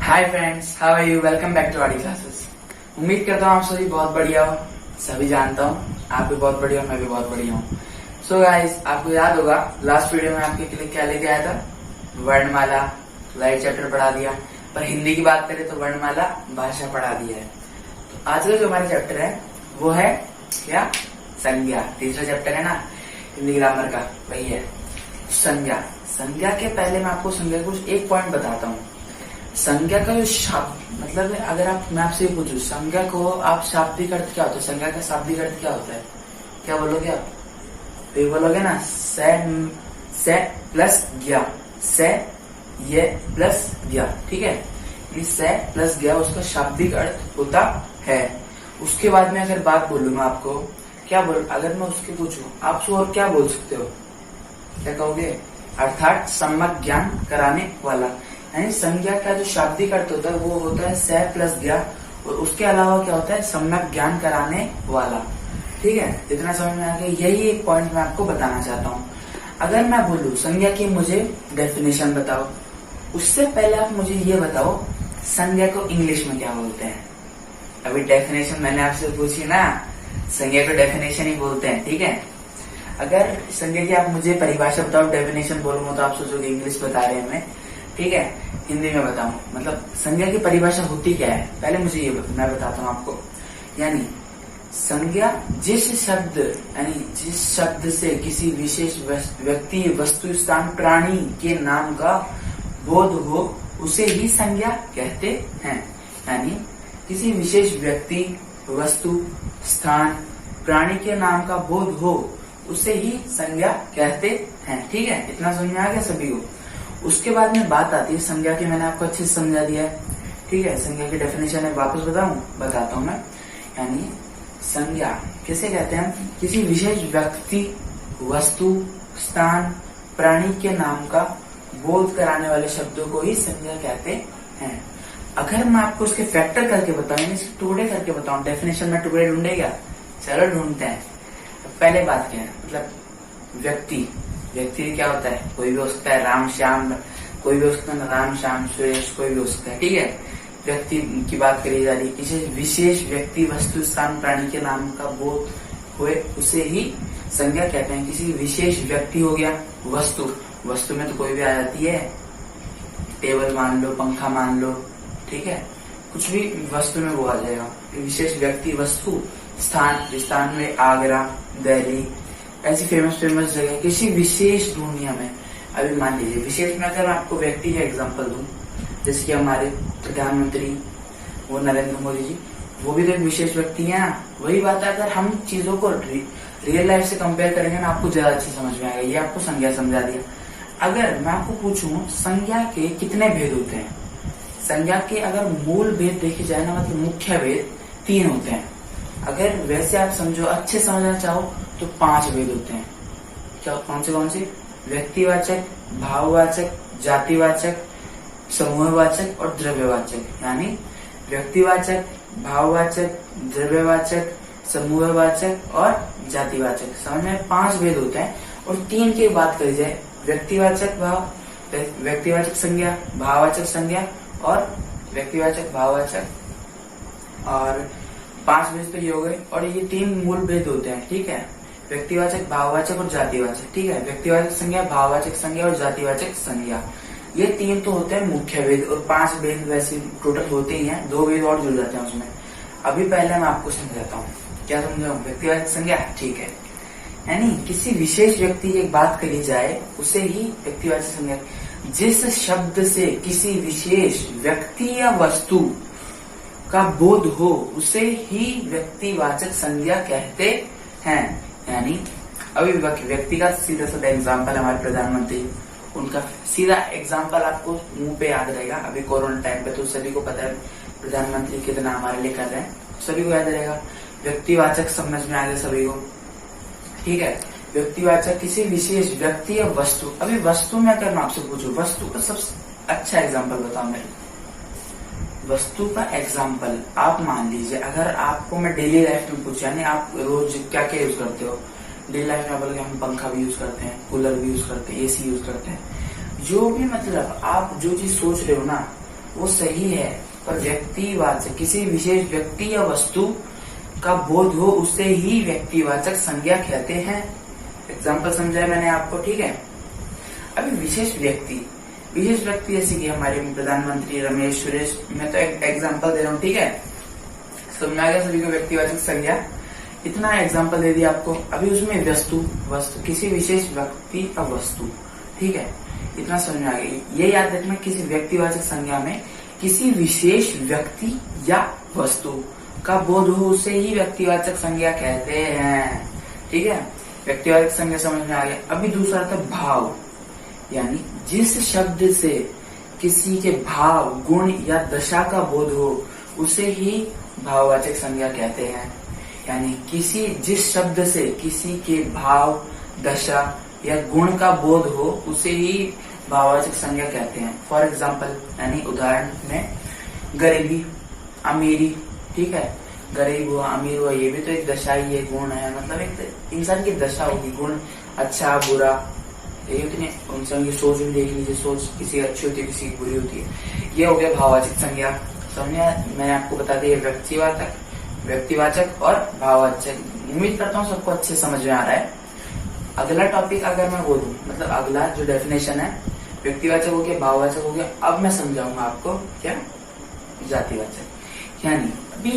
Hi friends, how are you? Welcome back to Aadi classes. उम्मीद करता हूँ आप सभी बहुत बढ़िया हो। सभी जानता हूँ आप भी बहुत बढ़िया हो, मैं भी बहुत बढ़िया हूँ। सो गाइस, आपको याद होगा लास्ट वीडियो में आपके लिए क्या लेके आया था? वर्णमाला लाइट चैप्टर पढ़ा दिया। पर हिंदी की बात करें तो वर्णमाला भाषा पढ़ा दिया है। तो आज का जो हमारा चैप्टर है वो है क्या? संज्ञा। तीसरा चैप्टर है ना हिंदी ग्रामर का, वही है संज्ञा। संज्ञा के पहले मैं आपको संज्ञा कुछ एक पॉइंट बताता हूँ। संज्ञा का जो शब्द मतलब है, अगर मैं आपसे पूछूं संज्ञा को आप शाब्दिक अर्थ क्या होता है? संज्ञा का शाब्दिक अर्थ क्या होता है? क्या बोलोगे आप? तो ये बोलोगे ना, से प्लस ज्ञा, से ये प्लस ज्ञा, ठीक है। ये से प्लस ज्ञा उसका शाब्दिक अर्थ होता है। उसके बाद में अगर बात बोलूं मैं आपको क्या बोल, अगर मैं उसके पूछूं आप और क्या बोल सकते हो? क्या कहोगे? अर्थात सम्यक ज्ञान कराने वाला। यानी संज्ञा का जो शाब्दिक अर्थ होता है वो होता है से प्लस ज्ञा, और उसके अलावा क्या होता है? सम्यक ज्ञान कराने वाला। ठीक है, इतना समझ में आ गया। यही एक पॉइंट मैं आपको बताना चाहता हूँ। अगर मैं बोलूं संज्ञा की मुझे डेफिनेशन बताओ, उससे पहले आप मुझे ये बताओ संज्ञा को इंग्लिश में क्या बोलते हैं? अभी डेफिनेशन मैंने आपसे पूछी ना, संज्ञा को डेफिनेशन ही बोलते हैं, ठीक है। अगर संज्ञा की आप मुझे परिभाषा बताओ, डेफिनेशन बोलूंगा तो आप सोचोगे इंग्लिश बता रहे हैं हमें, ठीक है। हिंदी में बताऊं मतलब संज्ञा की परिभाषा होती क्या है? पहले मुझे ये मैं बताता हूँ आपको। यानी संज्ञा जिस शब्द से किसी विशेष व्यक्ति, वस्तु, स्थान, प्राणी के नाम का बोध हो उसे ही संज्ञा कहते हैं। यानी किसी विशेष व्यक्ति, वस्तु, स्थान, प्राणी के नाम का बोध हो उसे ही संज्ञा कहते हैं। ठीक है, इतना समझ में आ गया सभी को। उसके बाद में बात आती है संज्ञा की। मैंने आपको अच्छे से समझा दिया है, ठीक है। संज्ञा की डेफिनेशन है, वापस बताता हूँ मैं। यानी संज्ञा किसे कहते हैं? किसी विशेष व्यक्ति, वस्तु, स्थान, प्राणी के नाम का बोध कराने वाले शब्दों को ही संज्ञा कहते हैं। अगर मैं आपको इसके फैक्टर करके बताऊं, इसके टुकड़े करके बताऊं, डेफिनेशन में टुकड़े ढूंढे क्या? चलो ढूंढते हैं। पहले बात क्या है? मतलब व्यक्ति क्या होता है? कोई भी हो सकता है, राम श्याम, कोई भी हो सकता है, राम श्याम सुरेश, कोई भी हो सकता है, ठीक है। व्यक्ति की बात करी जा रही है, किसी विशेष व्यक्ति, वस्तु, स्थान, प्राणी के नाम का बोध हुए उसे ही संज्ञा कहते हैं। किसी विशेष व्यक्ति हो गया, वस्तु में तो कोई भी आ जाती है, टेबल मान लो, पंखा मान लो, ठीक है, कुछ भी वस्तु में वो आ जाएगा। विशेष व्यक्ति, वस्तु, स्थान में आगरा, दिल्ली, ऐसी फेमस जगह, किसी विशेष दुनिया में। अभी मान लीजिए विशेष में अगर मैं आपको व्यक्ति का एग्जांपल दूं, जैसे कि हमारे प्रधानमंत्री वो नरेंद्र मोदी जी, वो भी तो एक विशेष व्यक्ति है ना। वही बात है, अगर हम चीजों को रियल लाइफ से कंपेयर करेंगे ना, आपको ज्यादा अच्छी समझ में आएगा। ये आपको संज्ञा समझा दिया। अगर मैं आपको पूछूं संज्ञा के कितने भेद होते हैं? संज्ञा के अगर मूल भेद देखे जाए ना, मतलब मुख्य भेद 3 होते हैं। अगर वैसे आप समझो, अच्छे समझना चाहो तो 5 भेद होते हैं। क्या? कौन से? व्यक्तिवाचक, भाववाचक, जातिवाचक, समूहवाचक और द्रव्यवाचक। यानी व्यक्तिवाचक, भाववाचक, द्रव्यवाचक, समूहवाचक और जातिवाचक। समझ में 5 भेद होते हैं। और 3 की बात करी जाए, व्यक्तिवाचक संज्ञा, भाववाचक संज्ञा और व्यक्तिवाचक, भाववाचक, और 5 भेद तो ये हो गए। और ये 3 मूल भेद होते हैं, ठीक है। व्यक्तिवाचक, भाववाचक और जातिवाचक, ठीक है। व्यक्तिवाचक संज्ञा, भाववाचक संज्ञा और जातिवाचक संज्ञा, ये 3 तो होते हैं मुख्य भेद। और 5 भेद वैसे टोटल होते ही हैं, 2 भेद और जुड़ जाते हैं उसमें। अभी पहले मैं आपको समझाता हूँ। क्या समझाऊं? व्यक्तिवाचक संज्ञा, ठीक है। यानी किसी विशेष व्यक्ति की बात करी जाए उसे ही व्यक्तिवाचक संज्ञा। जिस शब्द से किसी विशेष व्यक्ति या वस्तु का बोध हो उसे ही व्यक्तिवाचक संज्ञा कहते हैं। यानी अभी व्यक्ति का सीधा साधा एग्जाम्पल हमारे प्रधानमंत्री, उनका सीधा एग्जाम्पल आपको मुंह पे याद रहेगा। अभी कोरोना टाइम पे तो सभी को पता है प्रधानमंत्री कितना हमारे लिए कर रहे हैं, सभी को याद रहेगा। व्यक्तिवाचक समझ में आ गया सभी को, ठीक है। व्यक्तिवाचक किसी विशेष व्यक्ति या वस्तु। अभी वस्तु में अगर मैं आपसे पूछूं, वस्तु का सबसे अच्छा एग्जाम्पल बताओ मेरे। वस्तु का एग्जाम्पल आप मान लीजिए, अगर आपको मैं डेली लाइफ में पूछा, यानी आप रोज क्या क्या यूज करते हो डेली लाइफ में? बोलोगे हम पंखा भी यूज करते हैं, कूलर भी यूज करते हैं, एसी यूज करते हैं। जो भी मतलब आप जो चीज सोच रहे हो ना, वो सही है, पर व्यक्तिवाचक किसी विशेष व्यक्ति या वस्तु का बोध हो उसे ही व्यक्तिवाचक संज्ञा कहते हैं। एग्जाम्पल समझाया मैंने आपको, ठीक है। अभी विशेष व्यक्ति जैसे कि हमारे प्रधानमंत्री रमेश सुरेश, मैं तो एग्जाम्पल दे रहा हूँ, ठीक है। समझ आ गया सभी को व्यक्तिवाचक संज्ञा, इतना एग्जाम्पल दे दिया आपको। अभी उसमें वस्तु किसी विशेष व्यक्ति या वस्तु, ठीक है, इतना समझ में आ गया। ये याद रखना, किसी व्यक्तिवाचक संज्ञा में किसी विशेष व्यक्ति या वस्तु का बोध हो उसे ही व्यक्तिवाचक संज्ञा कहते हैं, ठीक है। व्यक्तिवाचक संज्ञा समझ में आ गया। अभी दूसरा था भाव, यानी जिस शब्द से किसी के भाव, गुण या दशा का बोध हो उसे ही भाववाचक संज्ञा कहते हैं। यानी जिस शब्द से किसी के भाव, दशा या गुण का बोध हो उसे ही भाववाचक संज्ञा कहते हैं। फॉर एग्जाम्पल, यानी उदाहरण में गरीबी, अमीरी, ठीक है। गरीब हुआ, अमीर हुआ, ये भी तो एक दशा ही है, गुण है, मतलब एक इंसान की दशा होगी, गुण अच्छा बुरा, ये उतने इंसान की सोच भी देख लीजिए, सोच किसी अच्छी होती है किसी की बुरी होती है। ये हो गया भाववाचक संज्ञा, समझे। मैंने आपको बता दिया व्यक्तिवाचक और भाववाचक। उम्मीद करता हूँ सबको अच्छे समझ में आ रहा है। अगला टॉपिक अगर मैं बोलूं, मतलब अगला जो डेफिनेशन है, व्यक्तिवाचक हो गया, भाववाचक हो गया। अब मैं समझाऊंगा आपको क्या जातिवाचक। यानी अभी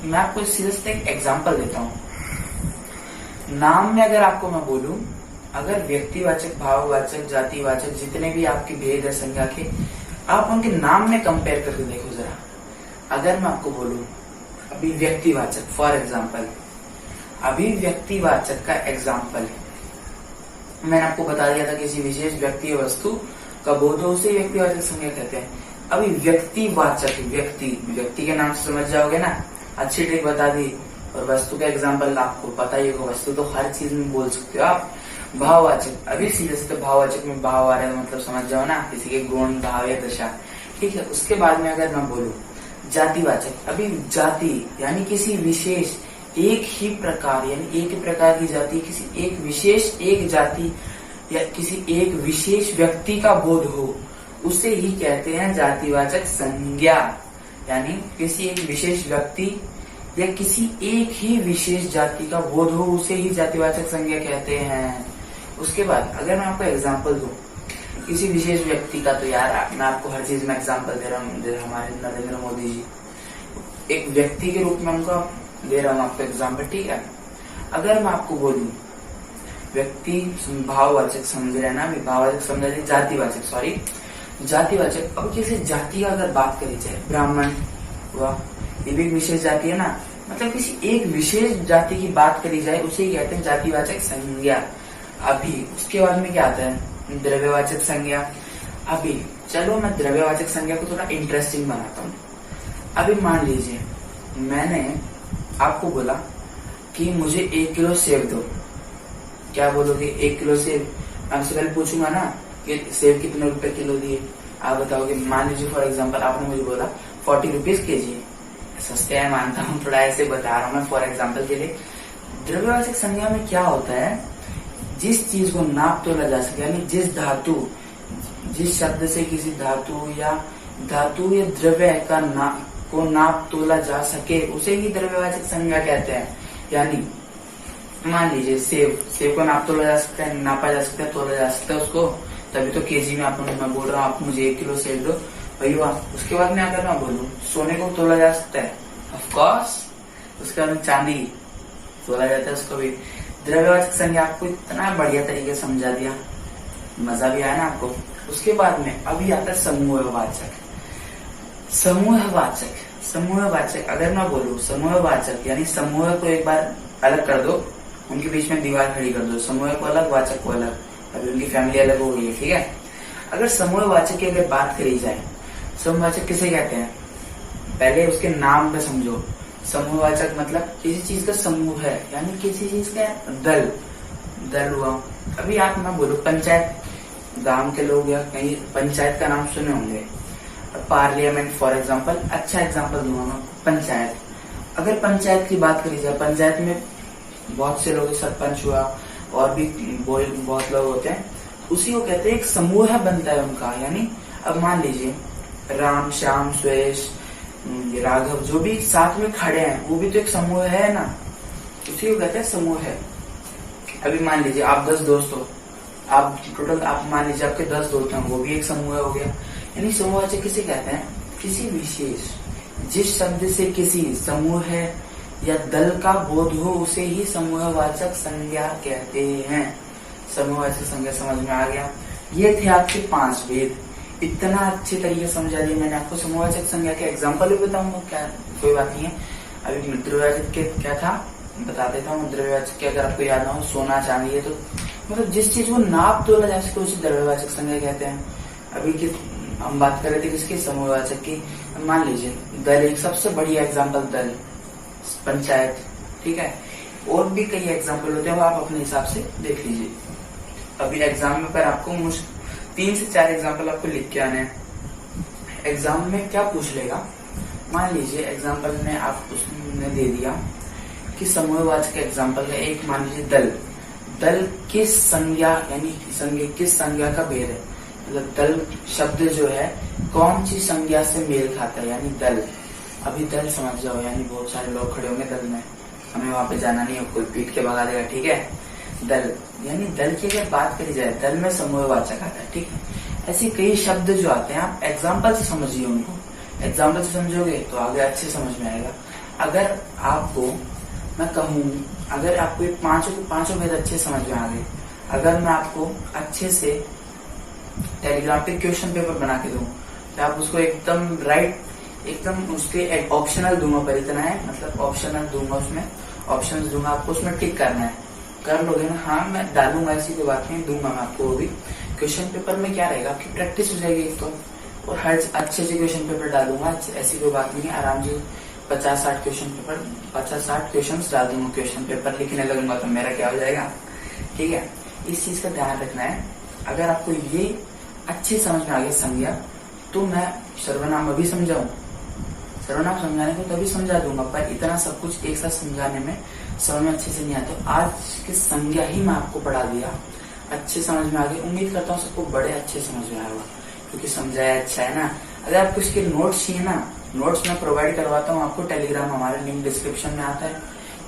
मैं आपको सीधे से एक एग्जांपल देता हूँ। नाम में अगर आपको मैं बोलूं, अगर व्यक्तिवाचक, भाववाचक, जातिवाचक जितने भी आपके भेद है संज्ञा के, आप उनके नाम में कंपेयर करके देखो जरा। अगर मैं आपको बोलूं अभी व्यक्तिवाचक, फॉर एग्जाम्पल, अभी व्यक्तिवाचक का एग्जाम्पल मैंने आपको बता दिया था, किसी विशेष व्यक्ति या वस्तु का बोध हो उसे व्यक्तिवाचक संज्ञा कहते हैं। अभी व्यक्तिवाचक, व्यक्ति के नाम से समझ जाओगे ना, अच्छी ट्रिक बता दी। और वस्तु का एग्जाम्पल आपको पता ही होगा, वस्तु तो हर चीज में बोल सकते हो आप। भाववाचक, अभी सीधे से भाववाचक में भाव आ रहा है, मतलब समझ जाओ ना, किसी के गुण, भाव या दशा, ठीक है। उसके बाद में अगर मैं बोलूं जातिवाचक, अभी जाति यानी किसी विशेष एक ही प्रकार, यानी एक ही प्रकार की जाति, किसी एक विशेष एक जाति या किसी एक विशेष व्यक्ति का बोध हो उसे ही कहते हैं जातिवाचक संज्ञा। यानी किसी एक विशेष व्यक्ति या किसी एक ही विशेष जाति का बोध हो उसे ही जातिवाचक संज्ञा कहते हैं। उसके बाद अगर मैं आपको एग्जाम्पल दूं किसी विशेष व्यक्ति का, तो यार मैं आपको हर चीज में एग्जाम्पल दे रहा हूँ। हमारे नरेंद्र मोदी जी एक व्यक्ति के रूप में उनको दे रहा हूँ आपको एग्जाम्पल, ठीक है। अगर मैं आपको बोलूं व्यक्ति, भाववाचक समझ रहे ना, भाववाचक समझ रहे, जातिवाचक। अब किसी जाति का अगर बात करी जाए, ब्राह्मण हुआ, ये भी एक विशेष जाति है ना, मतलब किसी एक विशेष जाति की बात करी जाए उसे ही कहते हैं जातिवाचक संज्ञा। अभी उसके बाद में क्या आता है, द्रव्यवाचक संज्ञा। अभी चलो मैं द्रव्यवाचक संज्ञा को थोड़ा इंटरेस्टिंग बनाता हूँ। अभी मान लीजिए मैंने आपको बोला कि मुझे 1 किलो सेब दो, क्या बोलोगे? 1 किलो सेब। आपसे पहले पूछूंगा ना कि सेब कितने रुपए किलो दिए, आप बताओगे। मान लीजिए फॉर एग्जांपल आपने मुझे बोला 40 रुपीज केजी, सस्ते है मानता हूँ, थोड़ा ऐसे बता रहा हूँ मैं फॉर एग्जांपल के लिए। द्रव्यवाचक संज्ञा में क्या होता है, जिस चीज को नाप तोला जा सके, यानी जिस धातु, जिस शब्द से किसी धातु या द्रव्य का नाप तोला जा सके उसे ही द्रव्यवाचक संज्ञा कहते हैं। यानी मान लीजिए सेब को नाप तोला जा सकता है, नापा जा सकता है, तोला जा सकता है उसको, तभी तो केजी में मैं बोल रहा हूँ आप मुझे 1 किलो सेब दो भैया। उसके बाद में अगर मैं बोलूँ सोने को तोला जा सकता है, ऑफकोर्स। उसके बाद में चांदी तोला जाता है, उसको भी। द्रव्यवाचक संज्ञा आपको इतना बढ़िया तरीके से समझा दिया, मजा भी आया ना आपको। उसके बाद में अभी आता है समूहवाचक। समूहवाचक अगर मैं बोलूं समूहवाचक, यानी समूह को एक बार अलग कर दो, उनके बीच में दीवार खड़ी कर दो, समूह को अलग, वाचक को अलग, अभी उनकी फैमिली अलग हो गई है, ठीक है। अगर समूहवाचक की अगर बात करी जाए, समूहवाचक किसे कहते हैं, पहले उसके नाम पे समझो। समूहवाचक मतलब किसी चीज का समूह है, यानी किसी चीज का दल हुआ। अभी आप मैं बोलूं पंचायत, गांव के लोग या कहीं पंचायत का नाम सुने होंगे, पार्लियामेंट फॉर एग्जाम्पल, अच्छा एग्जाम्पल दूंगा मैं, पंचायत। अगर पंचायत की बात करी जाए, पंचायत में बहुत से लोग, सरपंच हुआ और भी बहुत लोग होते हैं, उसी को कहते हैं एक समूह बनता है उनका। यानी अब मान लीजिए राम, श्याम, सुरेश, राघव, जो भी साथ में खड़े हैं वो भी तो एक समूह है ना, उसी को कहते हैं समूह है। अभी मान लीजिए आप 10 दोस्त हो, आप टोटल आप मान लीजिए आपके 10 दोस्त हैं, वो भी एक समूह हो गया। यानी समूहवाचक किसे कहते हैं? किसी विशेष जिस शब्द से किसी समूह है या दल का बोध हो उसे ही समूहवाचक संज्ञा कहते हैं। समूहवाचक संज्ञा समझ में आ गया। ये थे आपके 5 भेद। इतना अच्छे तरीके समझा दिया मैंने आपको। समूहवाचक संज्ञा के एग्जाम्पल भी बताऊंगा, क्या कोई बात नहीं है। अभी द्रव्यवाचक के क्या था बता देता हूँ। द्रव्यवाचक के अगर आपको याद ना हो, सोना चांदी है, तो मतलब जिस चीज को नाप तोला जा सके उसे द्रव्यवाचक संज्ञा कहते हैं। अभी हम बात कर रहे थे किसकी? समूहवाचक की। मान लीजिए दल, एक सबसे बढ़िया एग्जाम्पल दल, पंचायत, ठीक है। और भी कई एग्जाम्पल होते हैं, वो आप अपने हिसाब से देख लीजिए। अभी एग्जाम में पर आपको 3 से 4 एग्जाम्पल आपको लिख के आने हैं। एग्जाम में क्या पूछ लेगा? मान लीजिए एग्जाम्पल में आप उसने दे दिया कि समूहवाचक एग्जाम्पल है एक, मान लीजिए दल। दल किस संज्ञा, यानी किस संज्ञा का भेद है, मतलब दल शब्द जो है कौन सी संज्ञा से मेल खाता है, यानी दल। अभी दल समझ जाओ, यानी बहुत सारे लोग खड़े होंगे दल में, हमें वहां पे जाना नहीं है, कोई पीट के भगा देगा, ठीक है। दल यानी दल की अगर बात करी जाए, दल में समूहवाचक आता है, ठीक है। ऐसे कई शब्द जो आते हैं, आप एग्जाम्पल से समझिए उनको। एग्जाम्पल से समझोगे तो आगे अच्छे समझ में आएगा। अगर आपको मैं कहूँ, अगर आपको ये पांचों भेद अच्छे समझ में आ गए, अगर मैं आपको अच्छे से टेलीग्राम पे क्वेश्चन पेपर बना के दूं, तो आप उसको एकदम राइट, एकदम उसके ऑप्शनल दूंगा, पर इतना है, मतलब ऑप्शनल दूंगा, उसमें ऑप्शन दूंगा, आपको उसमें टिक करना है। कर लोगे ना? हाँ, मैं डालूंगा, ऐसी कोई बात नहीं, दूंगा मैं आपको। वो भी क्वेश्चन पेपर में क्या रहेगा, आपकी प्रैक्टिस हो जाएगी एक तो, और हर अच्छे से क्वेश्चन पेपर डालूंगा, ऐसी कोई बात नहीं है। आराम से 50-60 क्वेश्चन पेपर, 50-60 क्वेश्चन डाल दूंगा। क्वेश्चन पेपर लिखने लगूंगा तो मेरा क्या हो जाएगा, ठीक है। इस चीज का ध्यान रखना है। अगर आपको ये अच्छे समझ में आ गया संज्ञा, तो मैं सर्वनाम अभी समझाऊं, सर्वनाम समझाने को तभी समझा दूंगा, पर इतना सब कुछ एक साथ समझाने में समझ में अच्छे से नहीं आता। आज की संज्ञा ही मैं आपको पढ़ा दिया, अच्छे समझ में आ गई। उम्मीद करता हूँ सबको बड़े अच्छे समझ में आया होगा, क्योंकि समझाया अच्छा है ना। अगर आपको इसके नोट्स चाहिए ना, नोट्स मैं प्रोवाइड करवाता हूँ आपको टेलीग्राम, हमारा लिंक डिस्क्रिप्शन में आता है,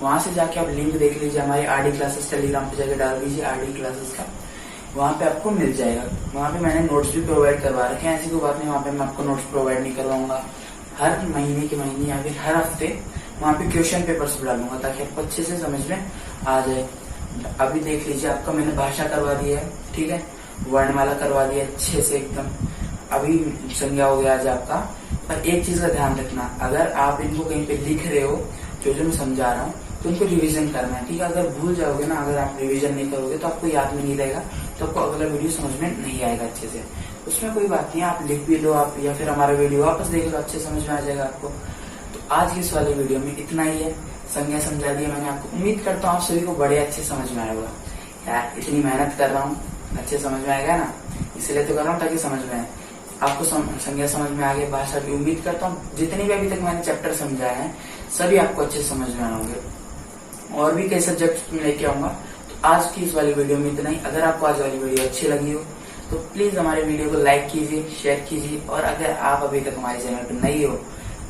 वहां से जाके आप लिंक देख लीजिए। हमारी आरडी क्लासेस टेलीग्राम पे जाके डाल दीजिए आरडी क्लासेस का, वहां पे आपको मिल जाएगा। वहां पे मैंने नोट्स भी प्रोवाइड करवा रखे हैं, ऐसी कोई बात नहीं वहां पे मैं आपको नोट्स प्रोवाइड नहीं करवाऊंगा। हर महीने के महीने या फिर हर हफ्ते वहां पे क्वेश्चन पेपर्स डालूंगा, ताकि आपको अच्छे से समझ में आ जाए। अभी देख लीजिए, आपका मैंने भाषा करवा दी है, ठीक है, वर्णमाला करवा दी है अच्छे से एकदम। अभी संज्ञा हो गया आज आपका। पर एक चीज का ध्यान रखना, अगर आप इनको कहीं पे लिख रहे हो जो मैं समझा रहा हूँ, तो उनको रिवीजन करना है, ठीक है। अगर भूल जाओगे ना, अगर आप रिवीजन नहीं करोगे तो आपको याद में नहीं रहेगा, तो आपको अगला वीडियो समझ में नहीं आएगा अच्छे से। उसमें कोई बात नहीं, आप लिख भी लो, आप या फिर हमारा वीडियो वापस देख लो, अच्छे समझ में आ जाएगा आपको। तो आज की इस वाले वीडियो में इतना ही है। संज्ञा समझा दिया मैंने आपको। उम्मीद करता हूँ आप सभी को बड़े अच्छे समझ में आएगा। यार इतनी मेहनत कर रहा हूँ, अच्छे समझ में आएगा ना, इसलिए तो कर रहा हूँ ताकि समझ में आए आपको। संज्ञा समझ में आ गई, भाषा भी। उम्मीद करता हूँ जितने भी अभी तक मैंने चैप्टर समझाए हैं सभी आपको अच्छे समझ में आएंगे। और भी कई सब्जेक्ट लेके आऊंगा। तो आज की इस वाली वीडियो में इतना ही। अगर आपको आज वाली वीडियो अच्छी लगी हो तो प्लीज हमारे वीडियो को लाइक कीजिए, शेयर कीजिए, और अगर आप अभी तक हमारे चैनल पर नहीं हो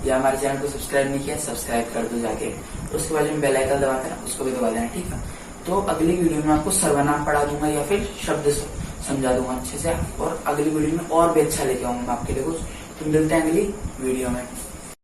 या हमारे चैनल को सब्सक्राइब नहीं किया, सब्सक्राइब कर दो जाके। उसके बाद में बेल आइकन दबाते हैं, उसको भी दबा देना, ठीक है। तो अगली वीडियो में आपको सर्वनाम पढ़ा दूंगा या फिर शब्द समझा दूंगा अच्छे से, और अगली वीडियो में और भी अच्छा लेके आऊंगा आपके लिए कुछ। तो मिलते हैं अगली वीडियो में।